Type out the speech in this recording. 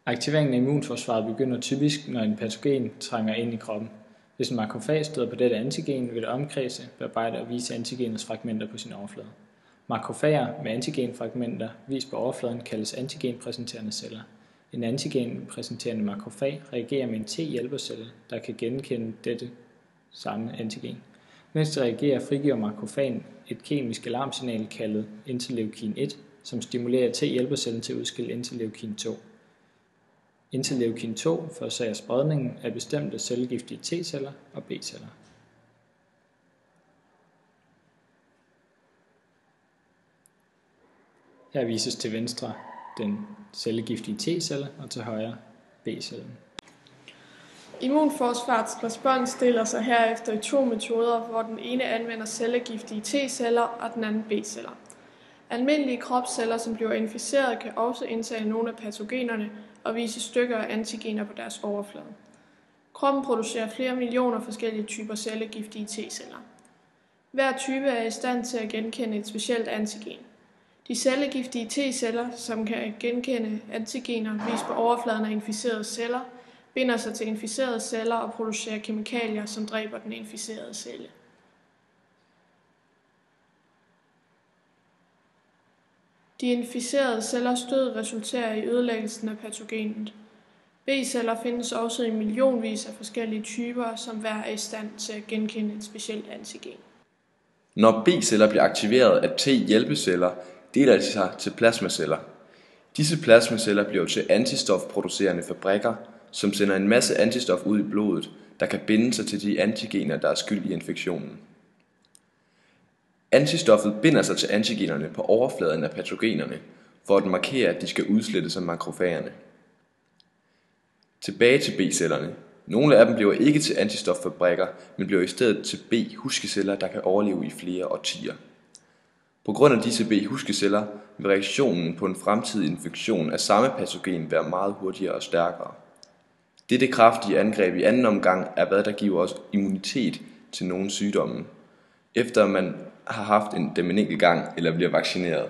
Aktiveringen af immunforsvaret begynder typisk, når en patogen trænger ind i kroppen. Hvis en makrofag støder på dette antigen, vil det omkredse, bearbejde og vise antigenets fragmenter på sin overflade. Makrofager med antigenfragmenter vist på overfladen kaldes antigenpræsenterende celler. En antigenpræsenterende makrofag reagerer med en T-hjælpercelle, der kan genkende dette samme antigen. Mens det reagerer, frigiver makrofagen et kemisk alarmsignal kaldet interleukin 1, som stimulerer T-hjælpercellen til at udskille interleukin 2. Interleukin 2 forårsager spredningen af bestemte cellegiftige T-celler og B-celler. Her vises til venstre den cellegiftige T-celle og til højre B-cellen. Immunforsvarets respons deler sig herefter i to metoder, hvor den ene anvender cellegiftige T-celler og den anden B-celler. Almindelige kropsceller, som bliver inficeret, kan også indtage nogle af patogenerne og vise stykker af antigener på deres overflade. Kroppen producerer flere millioner forskellige typer cellegiftige T-celler. Hver type er i stand til at genkende et specielt antigen. De cellegiftige T-celler, som kan genkende antigener vist på overfladen af inficerede celler, binder sig til inficerede celler og producerer kemikalier, som dræber den inficerede celle. De inficerede cellers død resulterer i ødelæggelsen af patogenet. B-celler findes også i millionvis af forskellige typer, som hver er i stand til at genkende et specielt antigen. Når B-celler bliver aktiveret af T-hjælpeceller, deler de sig til plasmaceller. Disse plasmaceller bliver til antistofproducerende fabrikker, som sender en masse antistof ud i blodet, der kan binde sig til de antigener, der er skyld i infektionen. Antistoffet binder sig til antigenerne på overfladen af patogenerne, for at markere, at de skal udslettes af makrofagerne. Tilbage til B-cellerne. Nogle af dem bliver ikke til antistoffabrikker, men bliver i stedet til B-huskeceller, der kan overleve i flere årtier. På grund af disse B-huskeceller vil reaktionen på en fremtidig infektion af samme patogen være meget hurtigere og stærkere. Dette kraftige angreb i anden omgang er hvad der giver os immunitet til nogle sygdomme, efter man har haft dem en enkelt gang eller bliver vaccineret.